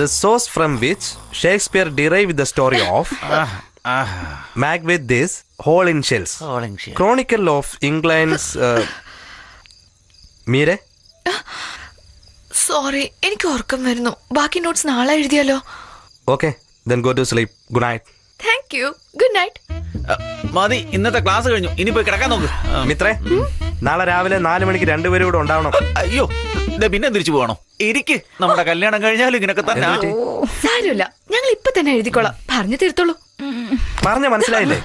The source from which Shakespeare derived the story of Macbeth this hole in shells. Chronicle of England's മീരെ sorry എനിക്ക് ഉറക്കം വരുന്നു. ബാക്കി notes നാളെ എഴുതിയാലോ? Okay, then go to sleep. Good night. Thank you. Good night. മതി, ഇന്നത്തെ class കഴിഞ്ഞു. ഇനി പോയി കിടക്കാൻ നോക്ക്. മിത്രേ, നാളെ രാവിലെ 4 മണിക്ക് രണ്ടുപേരും കൂടെ ഉണ്ടാവണം. അയ്യോ, പിന്നെ തിരിച്ചു പോകണോ? ഇരിക്ക്, നമ്മുടെ കല്യാണം കഴിഞ്ഞാലും ഇങ്ങനൊക്കെ തന്നെ. സാരമില്ല, ഞങ്ങൾ ഇപ്പൊ തന്നെ എഴുതിക്കോളാം. പറഞ്ഞു തീർത്തോളൂ. പറഞ്ഞ മനസ്സിലായില്ലേ?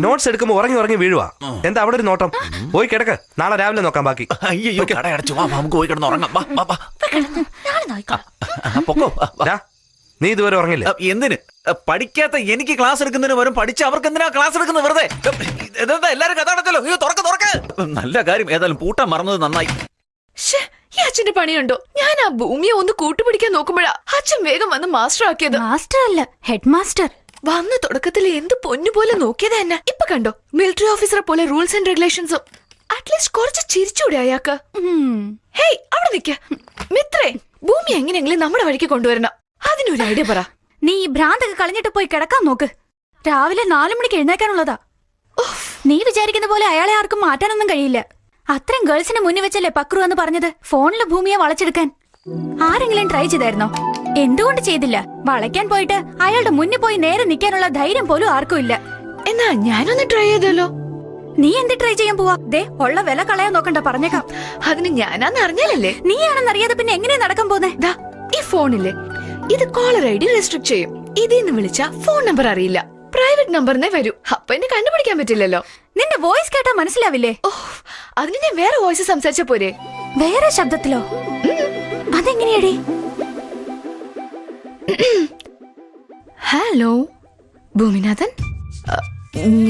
നോട്ട്സ് എടുക്കുമ്പോ ഉറങ്ങി വീഴുവാ. എന്താ അവിടെ ഒരു നോട്ടം? പോയി കിടക്ക്, നാളെ രാവിലെ നോക്കാം ബാക്കി. അയ്യോ, കട അടച്ചു. നമുക്ക് പോയി കിടന്ന് ഉറങ്ങാം. പൊക്കോ. നീ ഇതുവരെ ഉറങ്ങില്ല. എന്തിന്? പഠിക്കാത്ത എനിക്ക് ക്ലാസ് എടുക്കുന്നതിന് വരും, പഠിച്ച അവർക്ക് എന്തിനാ ക്ലാസ് എടുക്കുന്നത്? വെറുതെ എല്ലാരും കഥ അടച്ചല്ലോ. അയ്യോ, തുറക്ക്. നല്ല കാര്യം, ഏതായാലും പൂട്ടാൻ മറന്നത് നന്നായി. ഈ അച്ഛന്റെ പണിയുണ്ടോ? ഞാൻ ആ ഭൂമിയെ ഒന്ന് കൂട്ടുപിടിക്കാൻ നോക്കുമ്പോഴാ അച്ഛൻ വേഗം വന്ന് മാസ്റ്റർ ആക്കിയത്. മാസ്റ്റർ അല്ല, ഹെഡ് മാസ്റ്റർ. വന്ന തുടക്കത്തിൽ എന്ത് പൊന്നുപോലെ നോക്കിയത് തന്നെ. ഇപ്പൊ കണ്ടോ, മിലിറ്ററി ഓഫീസറെ പോലെ റൂൾസ് ആൻഡ് റെഗുലേഷൻസും. അറ്റ്ലീസ്റ്റ് കുറച്ച് ചിരിച്ചൂടെ അയാൾക്ക്? ഹേയ്, അവിടെ നിക്ക മിത്രേ. ഭൂമി എങ്ങനെയെങ്കിലും നമ്മുടെ വഴിക്ക് കൊണ്ടുവരണം. അതിനൊരു ഐഡിയ പറ. നീ ഈ ഭ്രാന്തൊക്കെ കളഞ്ഞിട്ട് പോയി കിടക്കാൻ നോക്ക്. രാവിലെ 4 മണിക്ക് എഴുന്നേക്കാനുള്ളതാ. നീ വിചാരിക്കുന്ന പോലെ അയാളെ ആർക്കും മാറ്റാനൊന്നും കഴിയില്ല. അത്രയും ഗേൾസിനെ മുന്നിൽ വെച്ചല്ലേ പക്രു എന്ന് പറഞ്ഞത് ഫോണിലെ ഭൂമിയെ വളച്ചെടുക്കാൻ. ആരെങ്കിലും ട്രൈ ചെയ്തായിരുന്നോ? എന്തുകൊണ്ട് ചെയ്തില്ല? വളയ്ക്കാൻ പോയിട്ട് അയാളുടെ മുന്നിൽ പോയി നേരെ നിൽക്കാനുള്ള ധൈര്യം പോലും ആർക്കും ഇല്ല. എന്നാ ഞാനൊന്ന് ട്രൈ ചെയ്തല്ലോ. നീ എന്ത് ട്രൈ ചെയ്യാൻ പോവാ? ദേ, ഉള്ള വില കളയാൻ നോക്കണ്ട, പറഞ്ഞേക്കാം. അതിന് ഞാനാന്ന് അറിഞ്ഞാലല്ലേ. നീയാണെന്നറിയാതെ പിന്നെ എങ്ങനെയാ നടക്കാൻ പോന്നെ? ഈ ഫോണില്ലേ, ഇത് കോളർ ഐ ഡി റെസ്ട്രിക്ട് ചെയ്യും. ഇതിന്ന് വിളിച്ച ഫോൺ നമ്പർ അറിയില്ല, പ്രൈവറ്റ് നമ്പറിനെ വരൂ. അപ്പൊ എന്നെ കണ്ടുപിടിക്കാൻ പറ്റില്ലല്ലോ. നിന്റെ വോയിസ് കേട്ടാ മനസ്സിലാവില്ലേ? അതിന് ഞാൻ വേറെ വോയിസ് സംസാരിച്ച പോരെ? വേറെ ശബ്ദത്തിലോ? അതെങ്ങനെയാടി? ഹലോ ഭൂമിനാഥൻ,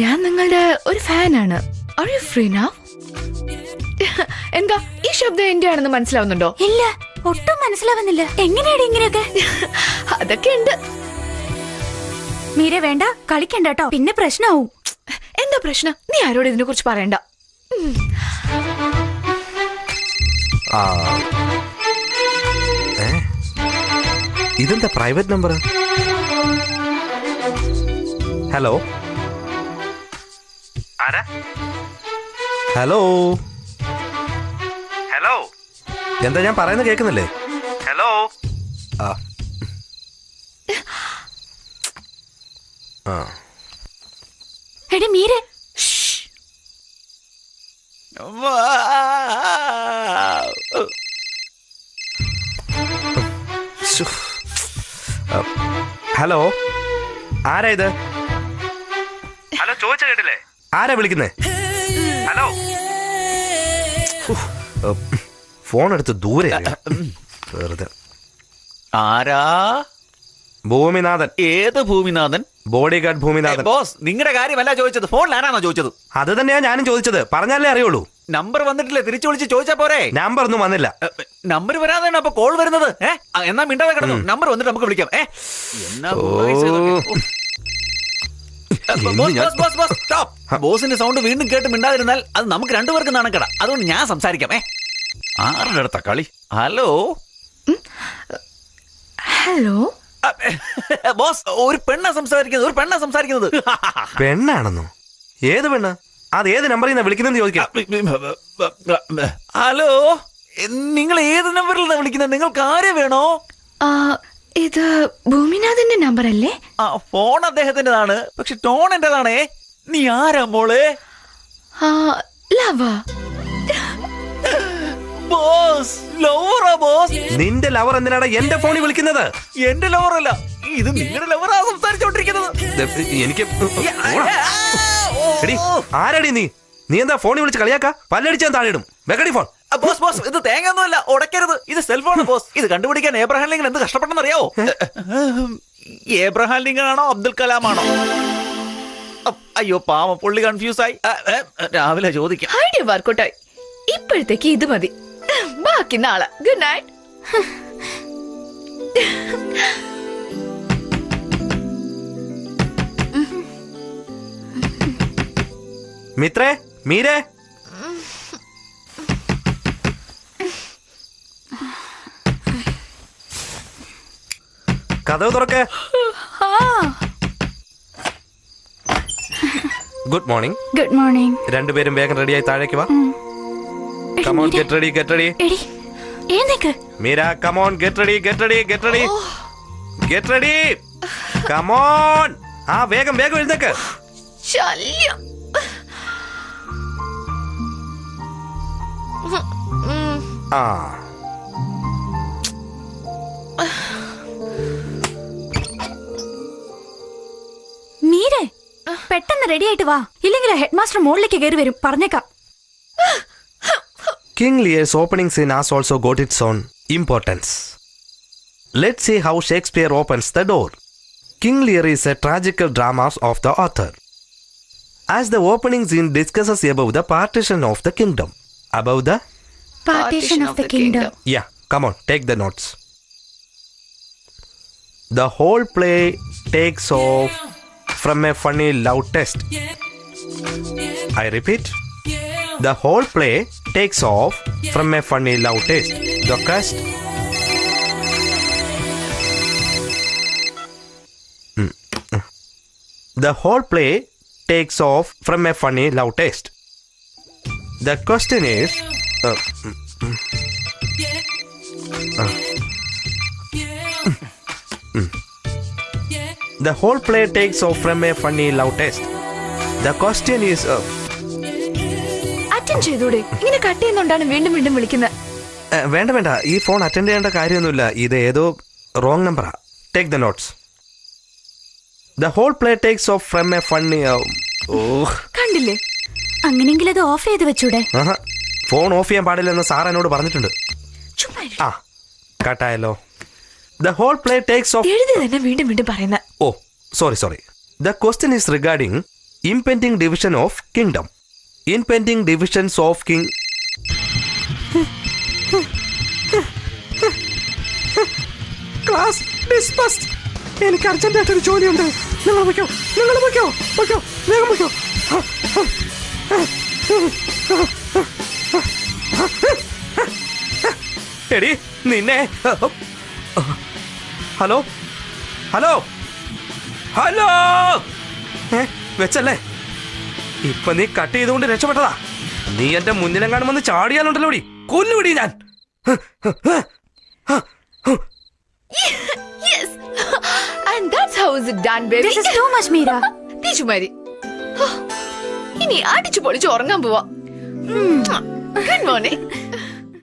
ഞാൻ നിങ്ങളുടെ ഒരു ഫാനാണ്. Are you free now? എന്താ ഈ ശബ്ദം എന്റെ ആണെന്ന് മനസ്സിലാവുന്നുണ്ടോ? ഇല്ല, ഒട്ടും മനസ്സിലാവുന്നില്ല. എങ്ങനെയാടി ഇങ്ങനെയൊക്കെ? അതൊക്കെ ഉണ്ട്. മീരെ വേണ്ട, കളിക്കണ്ട കേട്ടോ, പിന്നെ പ്രശ്നമാവും. എന്താ പ്രശ്നം? നീ ആരോട് ഇതിനെ കുറിച്ച് പറയണ്ട. ഇതെന്താ private number? Hello, hello hello, എന്താ ഞാൻ പറയുന്നത് കേൾക്കുന്നില്ലേ? ഹലോ. എടി മീരെ, ഹലോ, ആരാ ഇത്? ഹലോ ചോദിച്ച കേട്ടില്ലേ? ആരാ വിളിക്കുന്നേ? ഹലോ. ഫോൺ എടുത്ത് ദൂരെ. വെറുതെ. ആരാ? ഭൂമിനാഥൻ. ഏത് Bhuminathan? Body guard Bhuminathan. Boss, നിങ്ങളുടെ കാര്യമല്ല ചോദിച്ചത്, ഫോണിൽ ആരാണോ ചോദിച്ചത്? അത് തന്നെയാ ഞാനും ചോദിച്ചത്. പറഞ്ഞാലേ അറിയുള്ളൂ. നമ്പർ വന്നിട്ടില്ലേ? തിരിച്ചു വിളിച്ച് ചോദിച്ചാ പോരെ? നമ്പർ ഒന്നും വന്നില്ല. നമ്പർ വരാതെയാണ് അപ്പൊ കോൾ വരുന്നത്. എന്നാ മിണ്ടാതെ കിടന്നു. നമ്പർ വന്നിട്ട് നമുക്ക് വിളിക്കാം. ബോസിന്റെ സൗണ്ട് വീണ്ടും കേട്ട് മിണ്ടാതിരുന്നാൽ അത് നമുക്ക് രണ്ടുപേർക്ക് നാണക്കേടാ. അതുകൊണ്ട് ഞാൻ സംസാരിക്കാം. ആരുടെ അടുത്ത കളി? ഹലോ ഹലോ ബോസ്, ഒരു പെണ്ണാ സംസാരിക്കുന്നത്. പെണ്ണാണെന്നോ? ഏത് പെണ്ണ്? അത് ഏത് നമ്പറിൽ നിന്നാ വിളിക്കുന്നത് ചോദിക്കാം. ഹലോ, നിങ്ങൾ ഏത് നമ്പറിൽ നിന്നാ വിളിക്കുന്നത്? നിങ്ങൾക്ക് ആരെ വേണോ? ഇത് ഭൂമിനാഥന്റെ നമ്പർ അല്ലേ? ഫോൺ അദ്ദേഹത്തിൻ്റെതാണ്, പക്ഷെ ടോൺ എന്റേതാണേ. നീ ആരാ മോളെ? ലവ. ബോസ്, ലവറാ ബോസ്. നിന്റെ ലവർ എന്തിനാണ് എന്റെ ഫോണിൽ വിളിക്കുന്നത്? എന്റെ ലവറല്ല, ഇത് നിങ്ങളുടെ ലവറാ സംസാരിച്ചോണ്ടിരിക്കുന്നത്. എനിക്ക് ആരടി നീ? നീ എന്താ ഫോണിൽ വിളിച്ച് കളിയാക്കാ? പല്ലടിച്ചാൻ താഴെയിടും. വെക്കടി ഫോൺ. ബോസ്, ഇത് തേങ്ങയൊന്നുമല്ല, ഉടക്കരുത്. ഇത് സെൽഫോൺ ബോസ്. ഇത് കണ്ടുപിടിക്കാൻ ഏബ്രഹാം ലിങ്കൺ എന്ത് കഷ്ടപ്പെട്ടെന്ന് അറിയാവോ? ഏബ്രഹാം ലിങ്കൺ ആണോ അബ്ദുൽ കലാം ആണോ? അയ്യോ പാവം, പുള്ളി കൺഫ്യൂസ് ആയി. രാവിലെ ചോദിക്കാം. ഐഡിയ വർക്കൗട്ടായി. ഇപ്പോഴത്തേക്ക് ഇത് മതി, ബാക്കി നാളെ. Good night. മിത്രേ, മീരേ. കഥവ് തുറക്ക്. Good morning. Good morning. രണ്ടുപേരും വേഗം റെഡിയായി താഴേക്ക് വാ. Come on, get ready, get ready. എടി എഴുന്നേക്ക്. Mira, come on, get ready, get ready, get ready. Get ready. Come on. വേഗം വേഗം എഴുന്നേക്ക്. ശല്യം. മീരെ പെട്ടെന്ന് റെഡി ആയിട്ട് വാ, ഇല്ലെങ്കിൽ ഹെഡ് മാസ്റ്റർ മുകളിലേക്ക് കയറി വരും. പറഞ്ഞേക്കാം. King Lear's opening scene has also got its own importance. Let's see how Shakespeare opens the door. King Lear is a tragical drama of the author. As the opening scene discusses above the partition of the kingdom. Above the? Partition of the kingdom. Yeah, come on, take the notes. The whole play takes off from a funny love test. I repeat. The whole play takes off from a funny love test. The cast. The whole play takes off from a funny love test. The question is. The whole play takes off from a funny love test. The question is. Attend ചെയ്തൂടെ? ഇങ്ങനെ cut ചെയ്യുന്നോണ്ടാണ് വീണ്ടും വീണ്ടും വിളിക്കുന്നത്. വേണ്ട വേണ്ട, ഈ phone attend ചെയ്യേണ്ട കാര്യമൊന്നുമില്ല. ഇത് ഏതോ റോങ് നമ്പറാ. Take the notes. The whole play takes off from a funny. കണ്ടില്ലേ? അങ്ങനെങ്കിൽ അത് ഓഫ് ചെയ്ത് വെച്ചൂടെ? ഫോൺ ഓഫ് ചെയ്യാൻ പാടില്ലെന്ന് സാർ എന്നോട് പറഞ്ഞിട്ടുണ്ട്. കട്ടായല്ലോ. The whole play takes off. എഴുതി തന്നെ വീണ്ടും വീണ്ടും പറയുന്ന. Oh sorry. The question is regarding impending division of kingdom. Impending divisions of king. Class dismissed. എനിക്ക് അർജന്റായിട്ടൊരു ജോലിയുണ്ട്. നിങ്ങൾ പോയിക്കോ. വേഗം പോയിക്കോ. എടി നിന്നെ. ഹലോ വെച്ചല്ലേ? ഇപ്പൊ നീ കട്ട് ചെയ്തുകൊണ്ട് രക്ഷപ്പെട്ടതാ. നീ എന്റെ മുന്നിലെങ്ങാനും വന്ന് ചാടിയാലുണ്ടല്ലോടി, കൊല്ലുപിടി ഞാൻ. Yes. And that's how is it done, baby. This is too much, Meera. തീച്ചുമാരി. ഇനി അടിച്ചു പൊളിച്ച് ഉറങ്ങാൻ പോവാ. Good morning.